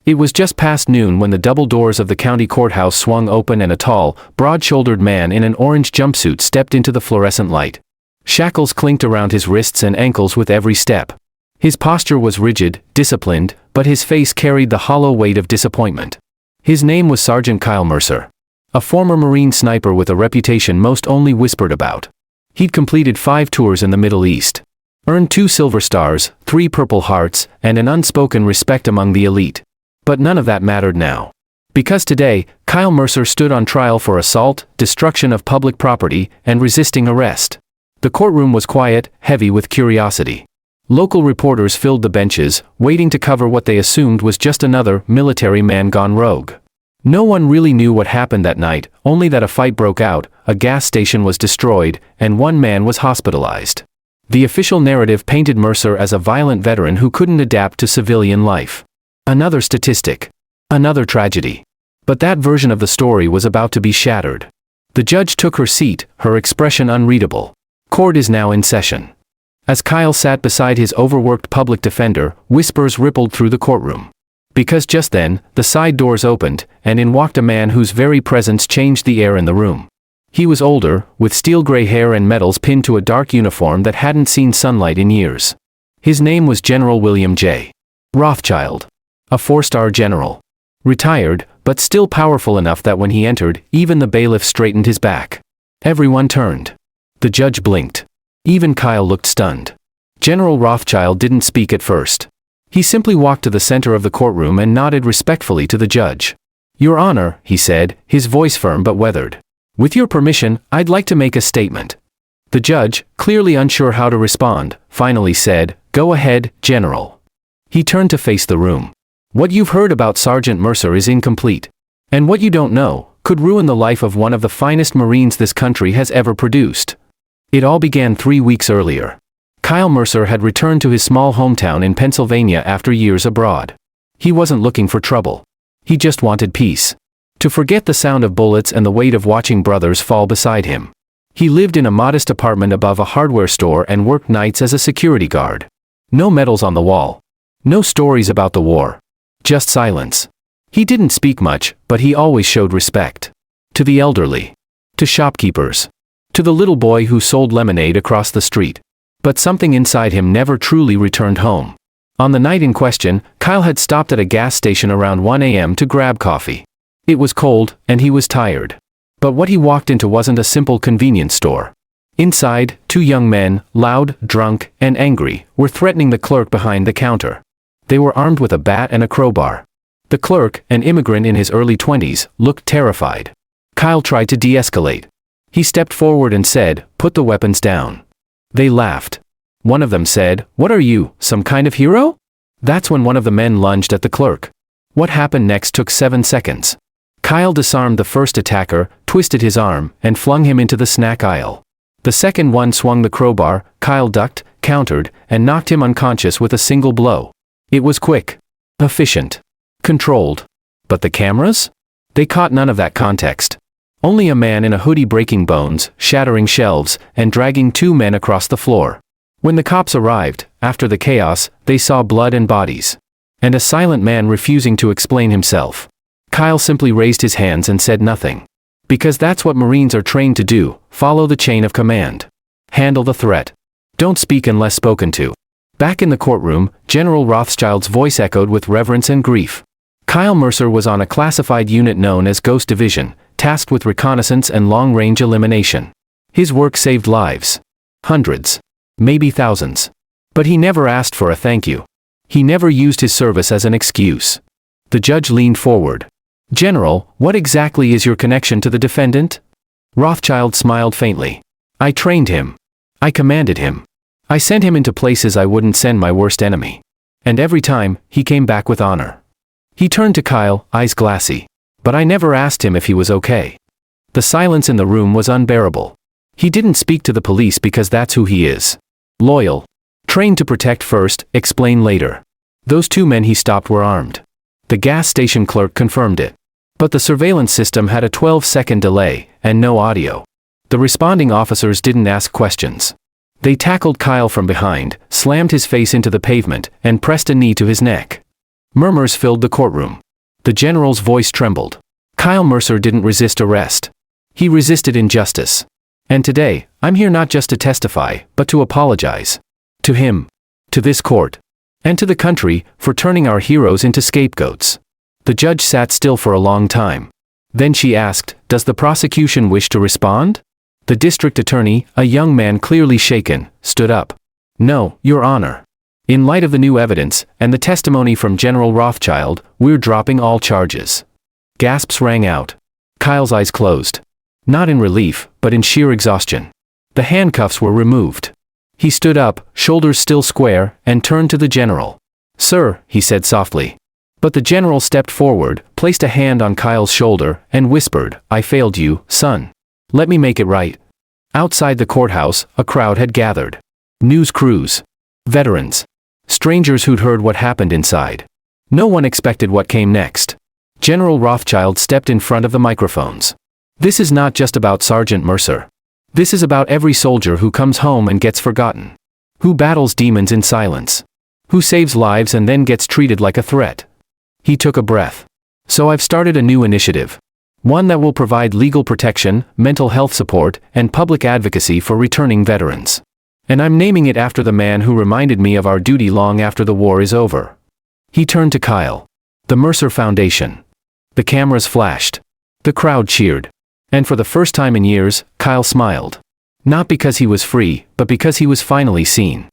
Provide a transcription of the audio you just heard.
It was just past noon when the double doors of the county courthouse swung open and a tall, broad-shouldered man in an orange jumpsuit stepped into the fluorescent light. Shackles clinked around his wrists and ankles with every step. His posture was rigid, disciplined, but his face carried the hollow weight of disappointment. His name was Sergeant Kyle Mercer. A former Marine sniper with a reputation most only whispered about. He'd completed 5 tours in the Middle East. Earned 2 Silver Stars, 3 Purple Hearts, and an unspoken respect among the elite. But none of that mattered now. Because today, Kyle Mercer stood on trial for assault, destruction of public property, and resisting arrest. The courtroom was quiet, heavy with curiosity. Local reporters filled the benches, waiting to cover what they assumed was just another military man gone rogue. No one really knew what happened that night, only that a fight broke out, a gas station was destroyed, and 1 man was hospitalized. The official narrative painted Mercer as a violent veteran who couldn't adapt to civilian life. Another statistic. Another tragedy. But that version of the story was about to be shattered. The judge took her seat, her expression unreadable. Court is now in session. As Kyle sat beside his overworked public defender, whispers rippled through the courtroom. Because just then, the side doors opened, and in walked a man whose very presence changed the air in the room. He was older, with steel-gray hair and medals pinned to a dark uniform that hadn't seen sunlight in years. His name was General William J. Rothschild. A 4-star general. Retired, but still powerful enough that when he entered, even the bailiff straightened his back. Everyone turned. The judge blinked. Even Kyle looked stunned. General Rothschild didn't speak at first. He simply walked to the center of the courtroom and nodded respectfully to the judge. "Your Honor," he said, his voice firm but weathered. "With your permission, I'd like to make a statement." The judge, clearly unsure how to respond, finally said, "Go ahead, General." He turned to face the room. "What you've heard about Sergeant Mercer is incomplete. And what you don't know could ruin the life of one of the finest Marines this country has ever produced." It all began 3 weeks earlier. Kyle Mercer had returned to his small hometown in Pennsylvania after years abroad. He wasn't looking for trouble. He just wanted peace. To forget the sound of bullets and the weight of watching brothers fall beside him. He lived in a modest apartment above a hardware store and worked nights as a security guard. No medals on the wall. No stories about the war. Just silence. He didn't speak much, but he always showed respect. To the elderly. To shopkeepers. To the little boy who sold lemonade across the street. But something inside him never truly returned home. On the night in question, Kyle had stopped at a gas station around 1 a.m. to grab coffee. It was cold, and he was tired. But what he walked into wasn't a simple convenience store. Inside, 2 young men, loud, drunk, and angry, were threatening the clerk behind the counter. They were armed with a bat and a crowbar. The clerk, an immigrant in his early 20s, looked terrified. Kyle tried to de-escalate. He stepped forward and said, "Put the weapons down." They laughed. One of them said, "What are you, some kind of hero?" That's when one of the men lunged at the clerk. What happened next took 7 seconds. Kyle disarmed the first attacker, twisted his arm, and flung him into the snack aisle. The second one swung the crowbar, Kyle ducked, countered, and knocked him unconscious with a single blow. It was quick. Efficient. Controlled. But the cameras? They caught none of that context. Only a man in a hoodie breaking bones, shattering shelves, and dragging 2 men across the floor. When the cops arrived, after the chaos, they saw blood and bodies. And a silent man refusing to explain himself. Kyle simply raised his hands and said nothing. Because that's what Marines are trained to do, follow the chain of command. Handle the threat. Don't speak unless spoken to. Back in the courtroom, General Rothschild's voice echoed with reverence and grief. Kyle Mercer was on a classified unit known as Ghost Division, tasked with reconnaissance and long-range elimination. His work saved lives. Hundreds. Maybe thousands. But he never asked for a thank you. He never used his service as an excuse. The judge leaned forward. "General, what exactly is your connection to the defendant?" Rothschild smiled faintly. "I trained him. I commanded him. I sent him into places I wouldn't send my worst enemy. And every time, he came back with honor." He turned to Kyle, eyes glassy. "But I never asked him if he was okay." The silence in the room was unbearable. He didn't speak to the police because that's who he is. Loyal. Trained to protect first, explain later. Those 2 men he stopped were armed. The gas station clerk confirmed it. But the surveillance system had a 12-second delay, and no audio. The responding officers didn't ask questions. They tackled Kyle from behind, slammed his face into the pavement, and pressed a knee to his neck. Murmurs filled the courtroom. The general's voice trembled. Kyle Mercer didn't resist arrest. He resisted injustice. And today, I'm here not just to testify, but to apologize. To him. To this court. And to the country, for turning our heroes into scapegoats. The judge sat still for a long time. Then she asked, "Does the prosecution wish to respond?" The district attorney, a young man clearly shaken, stood up. "No, Your Honor. In light of the new evidence, and the testimony from General Rothschild, we're dropping all charges." Gasps rang out. Kyle's eyes closed. Not in relief, but in sheer exhaustion. The handcuffs were removed. He stood up, shoulders still square, and turned to the general. "Sir," he said softly. But the general stepped forward, placed a hand on Kyle's shoulder, and whispered, "I failed you, son. Let me make it right." Outside the courthouse, a crowd had gathered. News crews. Veterans. Strangers who'd heard what happened inside. No one expected what came next. General Rothschild stepped in front of the microphones. "This is not just about Sergeant Mercer. This is about every soldier who comes home and gets forgotten. Who battles demons in silence. Who saves lives and then gets treated like a threat." He took a breath. "So I've started a new initiative. One that will provide legal protection, mental health support, and public advocacy for returning veterans. And I'm naming it after the man who reminded me of our duty long after the war is over." He turned to Kyle. "The Mercer Foundation." The cameras flashed. The crowd cheered. And for the first time in years, Kyle smiled. Not because he was free, but because he was finally seen.